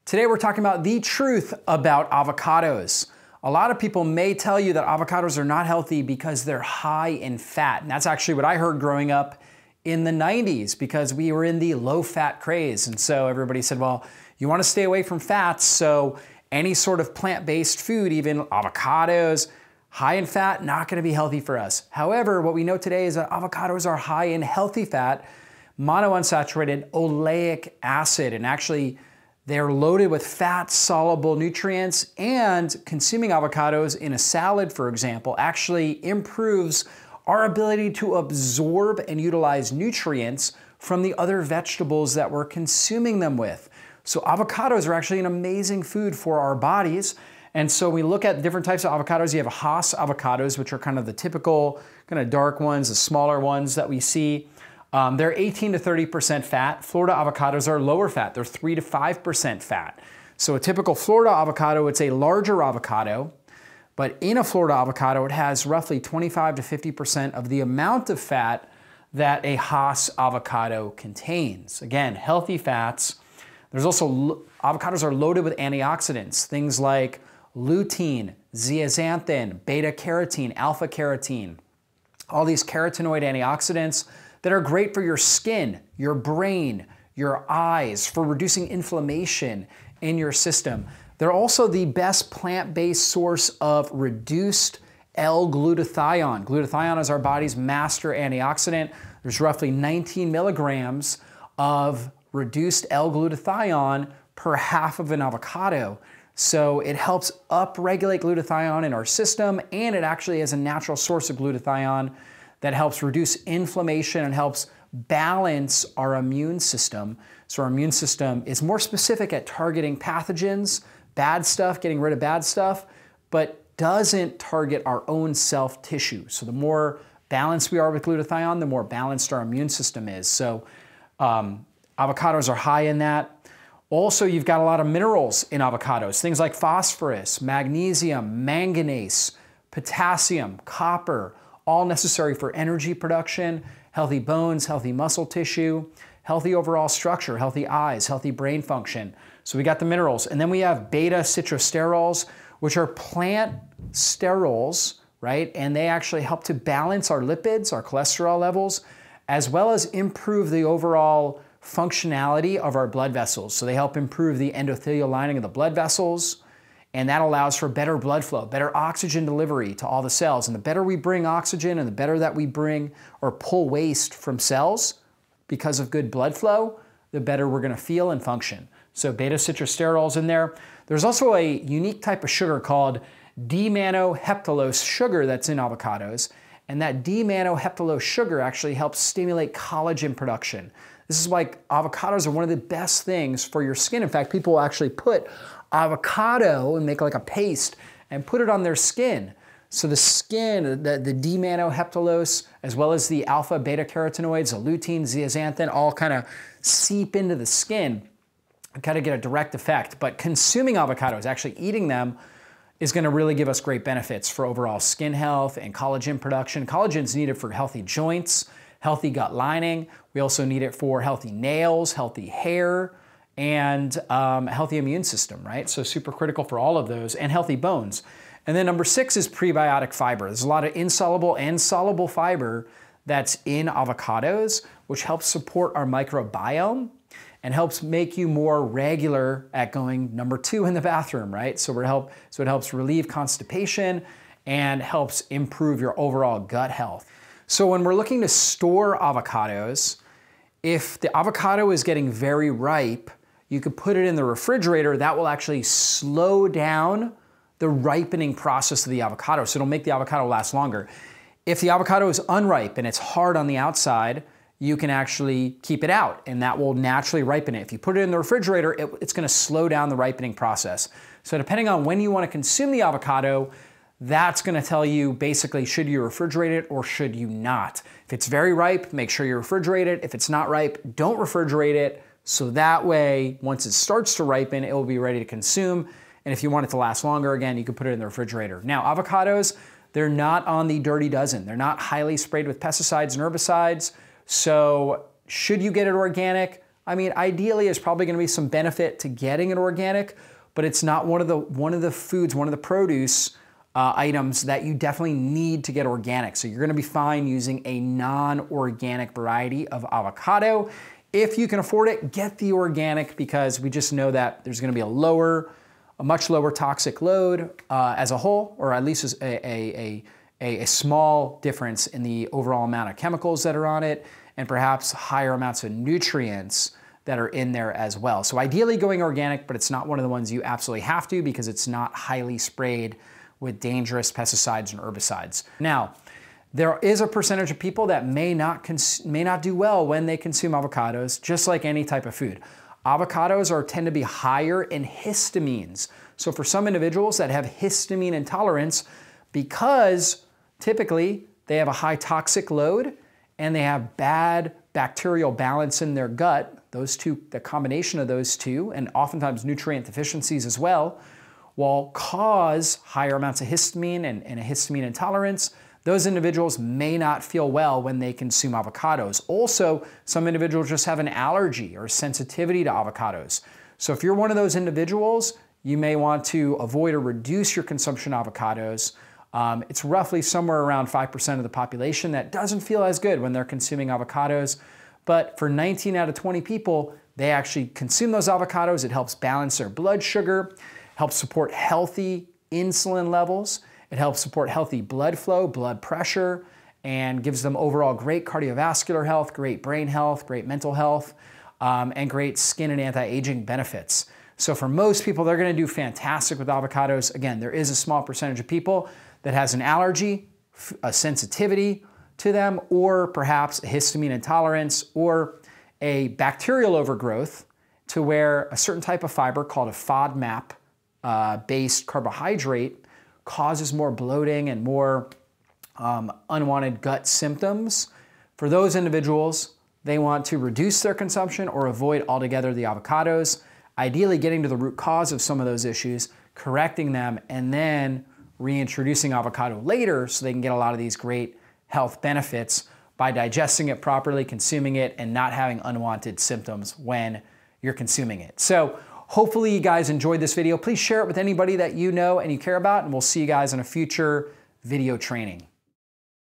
Today we're talking about the truth about avocados. A lot of people may tell you that avocados are not healthy because they're high in fat. And that's actually what I heard growing up in the 90s because we were in the low fat craze. And so everybody said, well, you want to stay away from fats. So any sort of plant-based food, even avocados, high in fat, not going to be healthy for us. However, what we know today is that avocados are high in healthy fat, monounsaturated oleic acid, and actually they're loaded with fat-soluble nutrients, and consuming avocados in a salad, for example, actually improves our ability to absorb and utilize nutrients from the other vegetables that we're consuming them with. So avocados are actually an amazing food for our bodies. And so we look at different types of avocados. You have Hass avocados, which are kind of the typical kind of dark ones, the smaller ones that we see. They're 18 to 30% fat. Florida avocados are lower fat. They're 3 to 5% fat. So a typical Florida avocado, it's a larger avocado, but in a Florida avocado, it has roughly 25 to 50% of the amount of fat that a Hass avocado contains. Again, healthy fats. There's also, avocados are loaded with antioxidants, things like lutein, zeaxanthin, beta carotene, alpha carotene, all these carotenoid antioxidants that are great for your skin, your brain, your eyes, for reducing inflammation in your system. They're also the best plant-based source of reduced L-glutathione. Glutathione is our body's master antioxidant. There's roughly 19 milligrams of reduced L-glutathione per half of an avocado. So it helps upregulate glutathione in our system, and it actually is a natural source of glutathione that helps reduce inflammation and helps balance our immune system. So our immune system is more specific at targeting pathogens, bad stuff, getting rid of bad stuff, but doesn't target our own self tissue. So the more balanced we are with glutathione, the more balanced our immune system is. So avocados are high in that. Also, you've got a lot of minerals in avocados, things like phosphorus, magnesium, manganese, potassium, copper, all necessary for energy production, healthy bones, healthy muscle tissue, healthy overall structure, healthy eyes, healthy brain function. So we got the minerals. And then we have beta citrosterols, which are plant sterols, right? And they actually help to balance our lipids, our cholesterol levels, as well as improve the overall functionality of our blood vessels. So they help improve the endothelial lining of the blood vessels, and that allows for better blood flow, better oxygen delivery to all the cells. And the better we bring oxygen and the better that we bring or pull waste from cells because of good blood flow, the better we're gonna feel and function. So beta citrosterols in there. There's also a unique type of sugar called D-manoheptulose sugar that's in avocados. And that D-manoheptulose sugar actually helps stimulate collagen production. This is why avocados are one of the best things for your skin. In fact, people will actually put avocado and make like a paste and put it on their skin. So the skin, the D-manoheptulose, as well as the alpha beta carotenoids, the lutein, zeaxanthin, all kind of seep into the skin and kind of get a direct effect. But consuming avocados, actually eating them, is going to really give us great benefits for overall skin health and collagen production. Collagen is needed for healthy joints, healthy gut lining. We also need it for healthy nails, healthy hair, and healthy immune system, right? So super critical for all of those, and healthy bones. And then number 6 is prebiotic fiber. There's a lot of insoluble and soluble fiber that's in avocados, which helps support our microbiome and helps make you more regular at going number 2 in the bathroom, right? So it helps relieve constipation and helps improve your overall gut health. So when we're looking to store avocados, if the avocado is getting very ripe, you could put it in the refrigerator. That will actually slow down the ripening process of the avocado. So it'll make the avocado last longer. If the avocado is unripe and it's hard on the outside, you can actually keep it out and that will naturally ripen it. If you put it in the refrigerator, it's gonna slow down the ripening process. So depending on when you wanna consume the avocado, that's gonna tell you basically, should you refrigerate it or should you not? If it's very ripe, make sure you refrigerate it. If it's not ripe, don't refrigerate it. So that way, once it starts to ripen, it will be ready to consume. And if you want it to last longer, again, you can put it in the refrigerator. Now, avocados, they're not on the dirty dozen. They're not highly sprayed with pesticides and herbicides. So should you get it organic? I mean, ideally, there's probably going to be some benefit to getting it organic, but it's not one of the foods, one of the produce items that you definitely need to get organic. So you're going to be fine using a non-organic variety of avocado. If you can afford it, get the organic, because we just know that there's going to be a much lower toxic load as a whole, or at least a small difference in the overall amount of chemicals that are on it, and perhaps higher amounts of nutrients that are in there as well. So ideally going organic, but it's not one of the ones you absolutely have to, because it's not highly sprayed with dangerous pesticides and herbicides. Now, there is a percentage of people that may not do well when they consume avocados, just like any type of food. Avocados tend to be higher in histamines. So for some individuals that have histamine intolerance, because typically they have a high toxic load and they have bad bacterial balance in their gut, the combination of those two, and oftentimes nutrient deficiencies as well, will cause higher amounts of histamine and a histamine intolerance. Those individuals may not feel well when they consume avocados. Also, some individuals just have an allergy or sensitivity to avocados. So if you're one of those individuals, you may want to avoid or reduce your consumption of avocados. It's roughly somewhere around 5% of the population that doesn't feel as good when they're consuming avocados. But for 19 out of 20 people, they actually consume those avocados. It helps balance their blood sugar, helps support healthy insulin levels. It helps support healthy blood flow, blood pressure, and gives them overall great cardiovascular health, great brain health, great mental health, and great skin and anti-aging benefits. So for most people, they're going to do fantastic with avocados. Again, there is a small percentage of people that has an allergy, a sensitivity to them, or perhaps a histamine intolerance, or a bacterial overgrowth to where a certain type of fiber called a FODMAP based carbohydrate causes more bloating and more unwanted gut symptoms. For those individuals, they want to reduce their consumption or avoid altogether the avocados, ideally getting to the root cause of some of those issues, correcting them, and then reintroducing avocado later so they can get a lot of these great health benefits by digesting it properly, consuming it, and not having unwanted symptoms when you're consuming it. So hopefully you guys enjoyed this video. Please share it with anybody that you know and you care about, and we'll see you guys in a future video training.